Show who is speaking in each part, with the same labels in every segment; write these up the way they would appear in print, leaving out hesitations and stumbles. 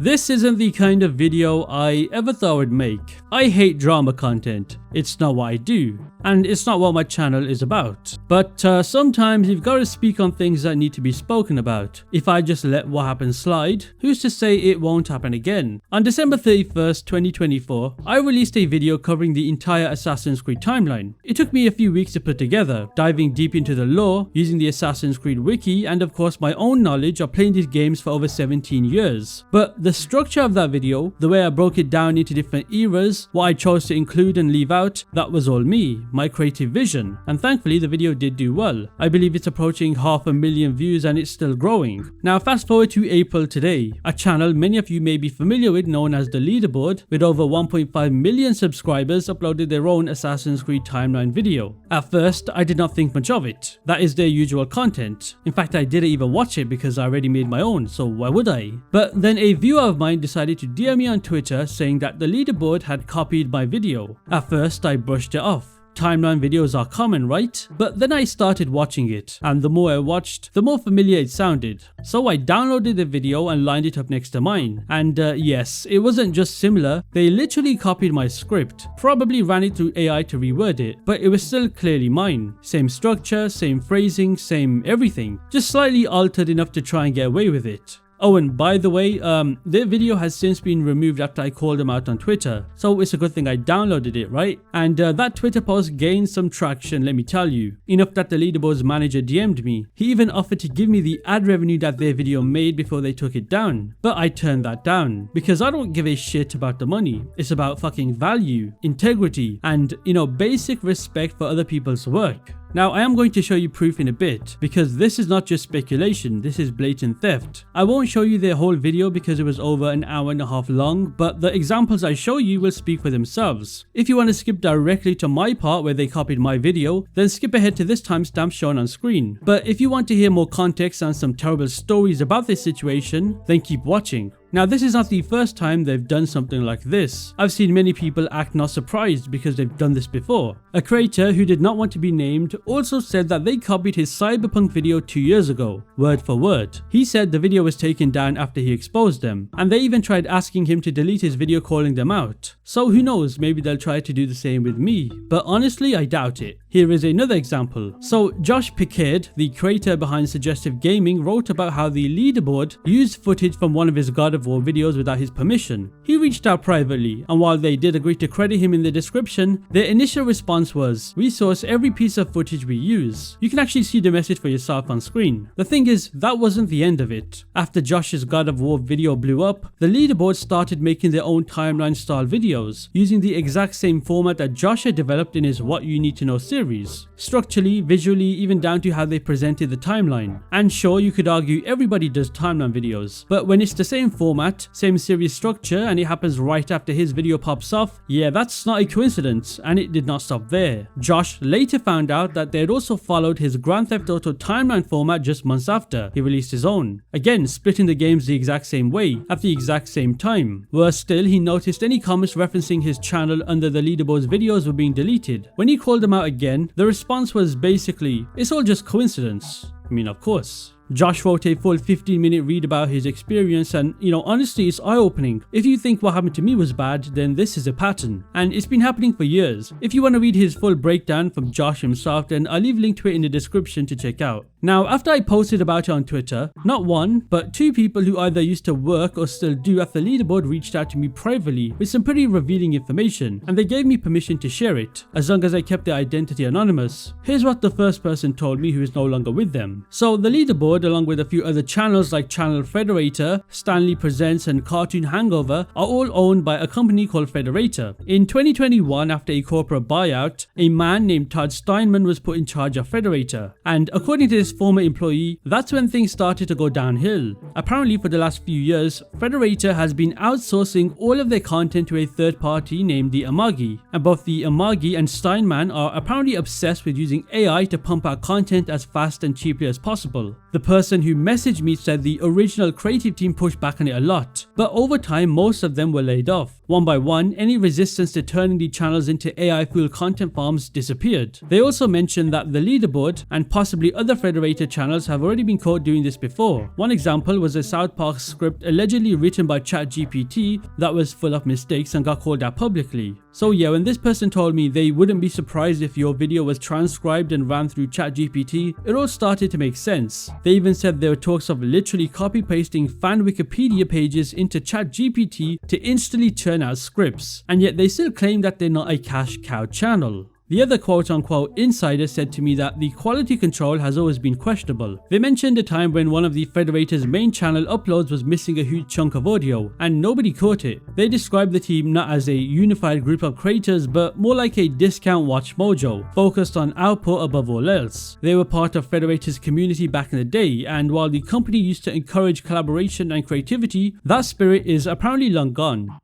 Speaker 1: This isn't the kind of video I ever thought I would make. I hate drama content. It's not what I do, and it's not what my channel is about. But sometimes you've got to speak on things that need to be spoken about. If I just let what happened slide, who's to say it won't happen again? On December 31st, 2024, I released a video covering the entire Assassin's Creed timeline. It took me a few weeks to put together, diving deep into the lore, using the Assassin's Creed wiki, and of course my own knowledge of playing these games for over 17 years. But the structure of that video, the way I broke it down into different eras, what I chose to include and leave out, that was all me, my creative vision, and thankfully the video did do well. I believe it's approaching 500,000 views and it's still growing. Now fast forward to April today, a channel many of you may be familiar with known as the Leaderboard, with over 1.5 million subscribers, uploaded their own Assassin's Creed timeline video. At first, I did not think much of it. That is their usual content. In fact, I didn't even watch it because I already made my own, so why would I? But then a viewer of mine decided to DM me on Twitter saying that the Leaderboard had copied my video. At first, I brushed it off. Timeline videos are common, right? But then I started watching it, and the more I watched, the more familiar it sounded. So I downloaded the video and lined it up next to mine. And yes, it wasn't just similar, they literally copied my script, probably ran it through AI to reword it, but it was still clearly mine. Same structure, same phrasing, same everything, just slightly altered enough to try and get away with it. Oh, and by the way, their video has since been removed after I called them out on Twitter, so it's a good thing I downloaded it, right? And that Twitter post gained some traction, let me tell you. Enough that the Leaderboard's manager DM'd me. He even offered to give me the ad revenue that their video made before they took it down. But I turned that down, because I don't give a shit about the money. It's about fucking value, integrity, and, basic respect for other people's work. Now I am going to show you proof in a bit, because this is not just speculation, this is blatant theft. I won't show you their whole video because it was over an hour and a half long, but the examples I show you will speak for themselves. If you want to skip directly to my part where they copied my video, then skip ahead to this timestamp shown on screen. But if you want to hear more context and some terrible stories about this situation, then keep watching. Now this is not the first time they've done something like this. I've seen many people act not surprised because they've done this before. A creator who did not want to be named also said that they copied his Cyberpunk video 2 years ago, word for word. He said the video was taken down after he exposed them, and they even tried asking him to delete his video calling them out. So who knows, maybe they'll try to do the same with me, but honestly I doubt it. Here is another example. So Josh Pickard, the creator behind Suggestive Gaming, wrote about how the Leaderboard used footage from one of his God of War videos without his permission. He reached out privately, and while they did agree to credit him in the description, their initial response was, "We source every piece of footage we use." You can actually see the message for yourself on screen. The thing is, that wasn't the end of it. After Josh's God of War video blew up, the Leaderboard started making their own timeline style videos, using the exact same format that Josh had developed in his What You Need to Know series. Structurally, visually, even down to how they presented the timeline. And sure, you could argue everybody does timeline videos, but when it's the same format, same series structure, and it happens right after his video pops off, yeah, that's not a coincidence, and it did not stop there. Josh later found out that they had also followed his Grand Theft Auto timeline format just months after he released his own. Again, splitting the games the exact same way, at the exact same time. Worse still, he noticed any comments referencing his channel under the Leaderboard's videos were being deleted. When he called them out again, the response was basically, "It's all just coincidence." I mean, of course. Josh wrote a full 15-minute read about his experience, and honestly it's eye-opening. If you think what happened to me was bad, then this is a pattern, and it's been happening for years. If you want to read his full breakdown from Josh himself, then I'll leave a link to it in the description to check out. Now, after I posted about it on Twitter, not one, but two people who either used to work or still do at the Leaderboard reached out to me privately with some pretty revealing information, and they gave me permission to share it, as long as I kept their identity anonymous. Here's what the first person told me, who is no longer with them. So the Leaderboard, along with a few other channels like Channel Federator, Stanley Presents, and Cartoon Hangover, are all owned by a company called Federator. In 2021, after a corporate buyout, a man named Todd Steinman was put in charge of Federator, and according to this former employee, that's when things started to go downhill. Apparently for the last few years, Federator has been outsourcing all of their content to a third party named the Amagi, and both the Amagi and Steinman are apparently obsessed with using AI to pump out content as fast and cheaply as possible. The person who messaged me said the original creative team pushed back on it a lot, but over time most of them were laid off. One by one, any resistance to turning the channels into AI-fueled content farms disappeared. They also mentioned that the Leaderboard and possibly other federated channels have already been caught doing this before. One example was a South Park script allegedly written by ChatGPT that was full of mistakes and got called out publicly. So yeah, when this person told me they wouldn't be surprised if your video was transcribed and ran through ChatGPT, it all started to make sense. They even said there were talks of literally copy-pasting fan Wikipedia pages into ChatGPT to instantly churn out scripts, and yet they still claim that they're not a cash cow channel. The other quote-unquote insider said to me that the quality control has always been questionable. They mentioned a time when one of the Federator's main channel uploads was missing a huge chunk of audio, and nobody caught it. They described the team not as a unified group of creators, but more like a discount watch mojo, focused on output above all else. They were part of Federator's community back in the day, and while the company used to encourage collaboration and creativity, that spirit is apparently long gone.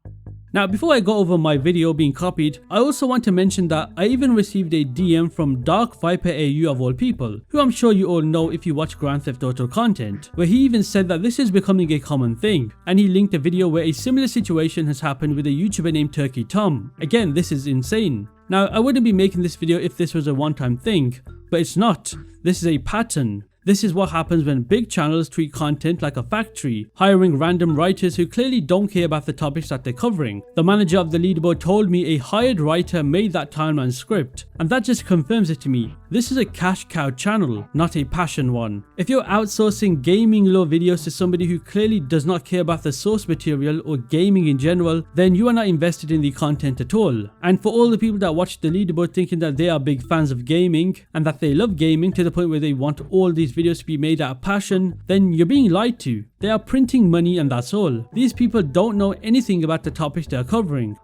Speaker 1: Now, before I go over my video being copied, I also want to mention that I even received a DM from Dark Viper AU of all people, who I'm sure you all know if you watch Grand Theft Auto content, where he even said that this is becoming a common thing, and he linked a video where a similar situation has happened with a YouTuber named Turkey Tom. Again, this is insane. Now, I wouldn't be making this video if this was a one-time thing, but it's not. This is a pattern. This is what happens when big channels treat content like a factory, hiring random writers who clearly don't care about the topics that they're covering. The manager of the Leaderboard told me a hired writer made that timeline script, and that just confirms it to me. This is a cash cow channel, not a passion one. If you're outsourcing gaming lore videos to somebody who clearly does not care about the source material or gaming in general, then you are not invested in the content at all. And for all the people that watch the Leaderboard thinking that they are big fans of gaming and that they love gaming to the point where they want all these videos to be made out of passion, then you're being lied to. They are printing money and that's all. These people don't know anything about the topics they are covering.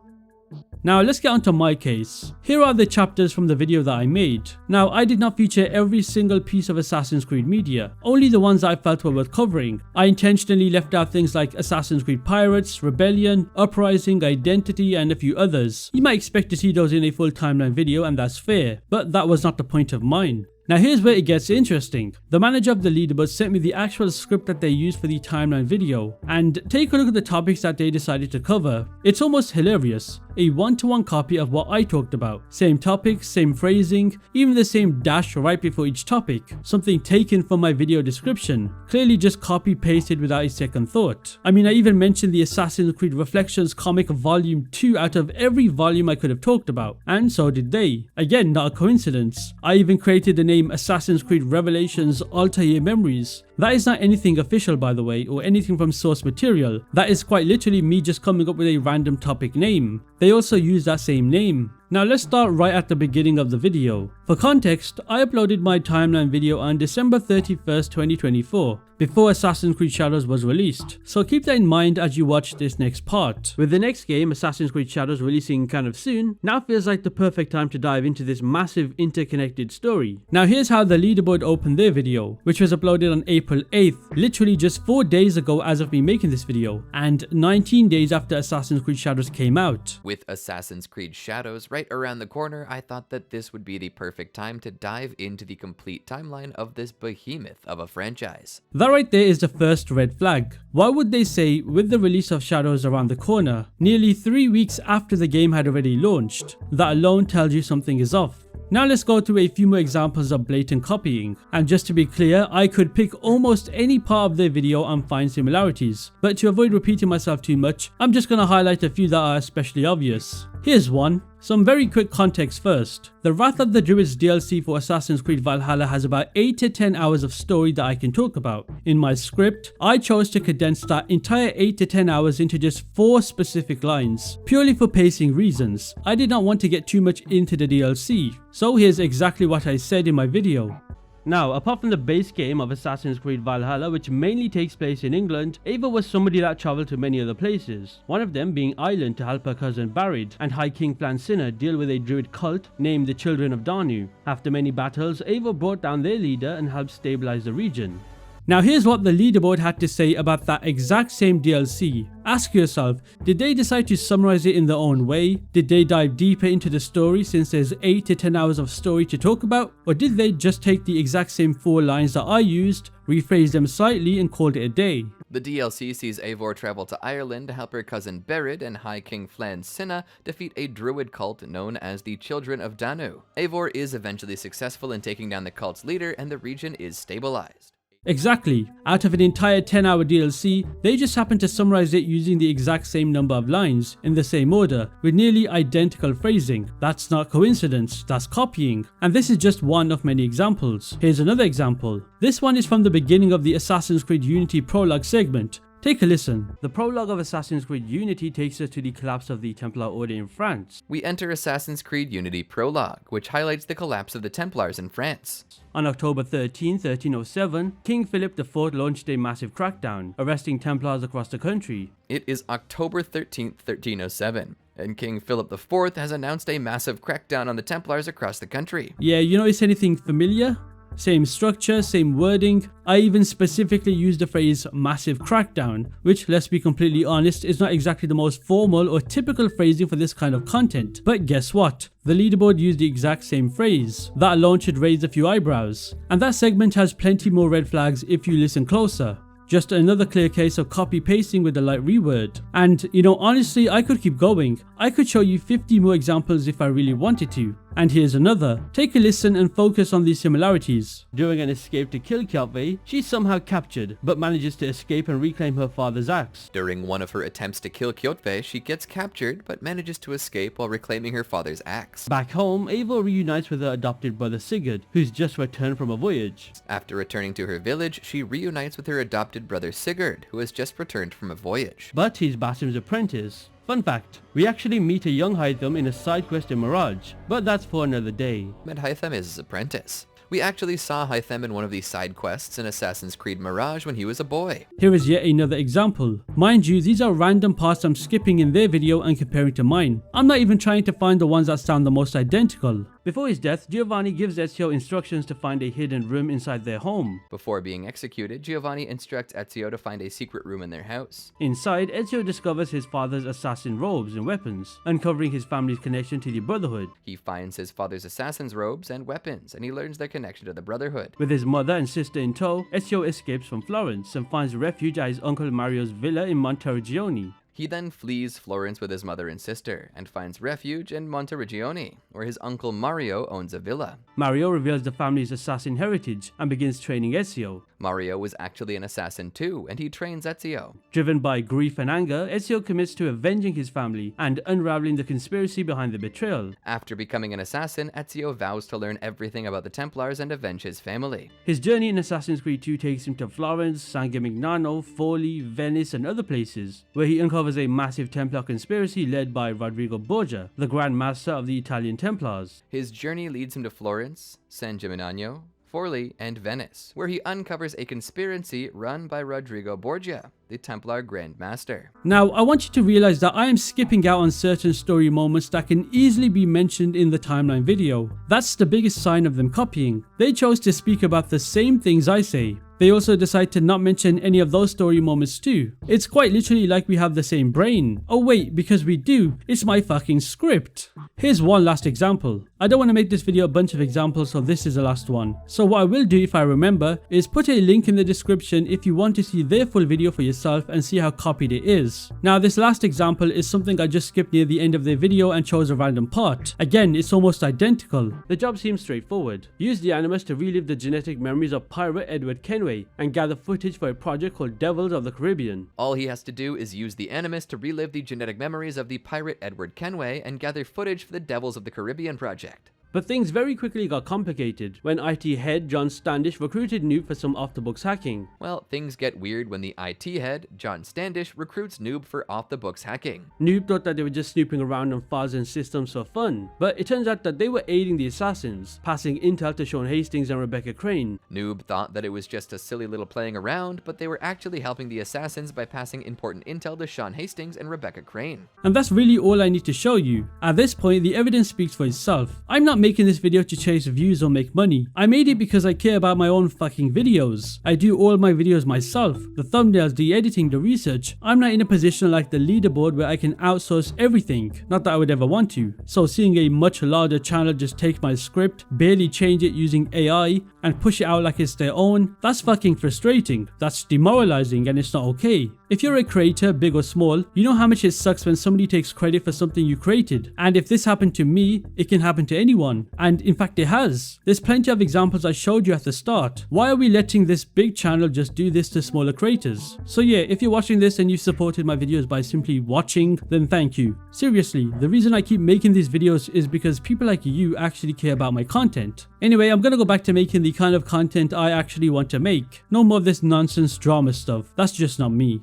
Speaker 1: Now let's get onto my case. Here are the chapters from the video that I made. Now I did not feature every single piece of Assassin's Creed media, only the ones I felt were worth covering. I intentionally left out things like Assassin's Creed Pirates, Rebellion, Uprising, Identity and a few others. You might expect to see those in a full timeline video and that's fair, but that was not the point of mine. Now here's where it gets interesting. The manager of the Leaderboard sent me the actual script that they used for the timeline video, and take a look at the topics that they decided to cover. It's almost hilarious. A one-to-one copy of what I talked about. Same topics, same phrasing, even the same dash right before each topic. Something taken from my video description. Clearly just copy-pasted without a second thought. I mean, I even mentioned the Assassin's Creed Reflections comic volume 2 out of every volume I could have talked about, and so did they. Again, not a coincidence. I even created the name Assassin's Creed Revelations Altair Memories. That is not anything official, by the way, or anything from source material. That is quite literally me just coming up with a random topic name. They also use that same name. Now let's start right at the beginning of the video. For context, I uploaded my timeline video on December 31st, 2024, before Assassin's Creed Shadows was released. So keep that in mind as you watch this next part. With the next game, Assassin's Creed Shadows, releasing kind of soon, now feels like the perfect time to dive into this massive interconnected story. Now here's how the Leaderboard opened their video, which was uploaded on April 8th, literally just 4 days ago as of me making this video, and 19 days after Assassin's Creed Shadows came out.
Speaker 2: With Assassin's Creed Shadows right around the corner, I thought that this would be the perfect time to dive into the complete timeline of this behemoth of a franchise.
Speaker 1: That right there is the first red flag. Why would they say, with the release of Shadows around the corner, nearly 3 weeks after the game had already launched? That alone tells you something is off. Now let's go through a few more examples of blatant copying, and just to be clear, I could pick almost any part of their video and find similarities, but to avoid repeating myself too much, I'm just gonna highlight a few that are especially obvious. Here's one. Some very quick context first. The Wrath of the Druids DLC for Assassin's Creed Valhalla has about 8 to 10 hours of story that I can talk about. In my script, I chose to condense that entire 8 to 10 hours into just 4 specific lines, purely for pacing reasons. I did not want to get too much into the DLC, so here's exactly what I said in my video. Now, apart from the base game of Assassin's Creed Valhalla, which mainly takes place in England, Ava was somebody that travelled to many other places, one of them being Ireland to help her cousin Barid and High King Flancina deal with a druid cult named the Children of Danu. After many battles, Ava brought down their leader and helped stabilise the region. Now here's what the Leaderboard had to say about that exact same DLC. Ask yourself, did they decide to summarize it in their own way? Did they dive deeper into the story since there's 8 to 10 hours of story to talk about? Or did they just take the exact same 4 lines that I used, rephrase them slightly and called it a day?
Speaker 2: The DLC sees Eivor travel to Ireland to help her cousin Berid and High King Flan Sinna defeat a druid cult known as the Children of Danu. Eivor is eventually successful in taking down the cult's leader and the region is stabilized.
Speaker 1: Exactly. Out of an entire 10-hour DLC, they just happened to summarize it using the exact same number of lines, in the same order, with nearly identical phrasing. That's not coincidence, that's copying. And this is just one of many examples. Here's another example. This one is from the beginning of the Assassin's Creed Unity prologue segment. Take a listen. The prologue of Assassin's Creed Unity takes us to the collapse of the Templar Order in France.
Speaker 2: We enter Assassin's Creed Unity prologue, which highlights the collapse of the Templars in France.
Speaker 1: On October 13, 1307, King Philip IV launched a massive crackdown, arresting Templars across the country.
Speaker 2: It is October 13, 1307, and King Philip IV has announced a massive crackdown on the Templars across the country.
Speaker 1: Yeah, you notice anything familiar? Same structure, same wording. I even specifically used the phrase massive crackdown, which, let's be completely honest, is not exactly the most formal or typical phrasing for this kind of content. But guess what? The leaderboard used the exact same phrase. That alone should raise a few eyebrows. And that segment has plenty more red flags if you listen closer. Just another clear case of copy pasting with a light reword. And you know, honestly, I could keep going. I could show you 50 more examples if I really wanted to. And here's another. Take a listen and focus on these similarities. During an escape to kill Kjotve, she's somehow captured, but manages to escape and reclaim her father's axe.
Speaker 2: During one of her attempts to kill Kjotve, she gets captured, but manages to escape while reclaiming her father's axe.
Speaker 1: Back home, Eivor reunites with her adopted brother Sigurd, who's just returned from a voyage.
Speaker 2: After returning to her village, she reunites with her adopted brother Sigurd, who has just returned from a voyage.
Speaker 1: But he's Basim's apprentice. Fun fact, we actually meet a young Hytham in a side quest in Mirage, but that's for another day.
Speaker 2: Met Hytham is his apprentice. We actually saw Hytham in one of these side quests in Assassin's Creed Mirage when he was a boy.
Speaker 1: Here is yet another example. Mind you, these are random parts I'm skipping in their video and comparing to mine. I'm not even trying to find the ones that sound the most identical. Before his death, Giovanni gives Ezio instructions to find a hidden room inside their home.
Speaker 2: Before being executed, Giovanni instructs Ezio to find a secret room in their house.
Speaker 1: Inside, Ezio discovers his father's assassin robes and weapons, uncovering his family's connection to the Brotherhood.
Speaker 2: He finds his father's assassin's robes and weapons, and he learns their connection to the Brotherhood.
Speaker 1: With his mother and sister in tow, Ezio escapes from Florence and finds refuge at his uncle Mario's villa in Monteriggioni.
Speaker 2: He then flees Florence with his mother and sister, and finds refuge in Monteriggioni, where his uncle Mario owns a villa.
Speaker 1: Mario reveals the family's assassin heritage and begins training Ezio.
Speaker 2: Mario was actually an assassin too, and he trains Ezio.
Speaker 1: Driven by grief and anger, Ezio commits to avenging his family and unraveling the conspiracy behind the betrayal.
Speaker 2: After becoming an assassin, Ezio vows to learn everything about the Templars and avenge his family.
Speaker 1: His journey in Assassin's Creed 2 takes him to Florence, San Gimignano, Forlì, Venice, and other places, where he uncovers a massive Templar conspiracy led by Rodrigo Borgia, the Grand Master of the Italian Templars.
Speaker 2: His journey leads him to Florence, San Gimignano, Forlì, and Venice, where he uncovers a conspiracy run by Rodrigo Borgia, the Templar Grand Master.
Speaker 1: Now, I want you to realize that I am skipping out on certain story moments that can easily be mentioned in the timeline video. That's the biggest sign of them copying. They chose to speak about the same things I say. They also decide to not mention any of those story moments too. It's quite literally like we have the same brain. Oh wait, because we do. It's my fucking script. Here's one last example. I don't want to make this video a bunch of examples, so this is the last one. So what I will do, if I remember, is put a link in the description if you want to see their full video for yourself and see how copied it is. Now, this last example is something I just skipped near the end of their video and chose a random part. Again, it's almost identical. The job seems straightforward. Use the animus to relive the genetic memories of pirate Edward Kenway and gather footage for a project called Devils of the Caribbean.
Speaker 2: All he has to do is use the animus to relive the genetic memories of the pirate Edward Kenway and gather footage for the Devils of the Caribbean project.
Speaker 1: But things very quickly got complicated when IT head John Standish recruited Noob for some off-the-books hacking.
Speaker 2: Well, things get weird when the IT head, John Standish, recruits Noob for off-the-books hacking.
Speaker 1: Noob thought that they were just snooping around on files and systems for fun, but it turns out that they were aiding the assassins, passing intel to Sean Hastings and Rebecca Crane.
Speaker 2: Noob thought that it was just a silly little playing around, but they were actually helping the assassins by passing important intel to Sean Hastings and Rebecca Crane.
Speaker 1: And that's really all I need to show you. At this point, the evidence speaks for itself. I'm not making this video to chase views or make money. I made it because I care about my own fucking videos. I do all my videos myself. The thumbnails, the editing, the research. I'm not in a position like the Leaderboard where I can outsource everything. Not that I would ever want to. So seeing a much larger channel just take my script, barely change it using AI, and push it out like it's their own, that's fucking frustrating. That's demoralizing and it's not okay. If you're a creator, big or small, you know how much it sucks when somebody takes credit for something you created. And if this happened to me, it can happen to anyone. And in fact it has. There's plenty of examples I showed you at the start. Why are we letting this big channel just do this to smaller creators? So yeah, if you're watching this and you supported my videos by simply watching, then thank you. Seriously, the reason I keep making these videos is because people like you actually care about my content. Anyway, I'm gonna go back to making the kind of content I actually want to make. No more of this nonsense drama stuff. That's just not me.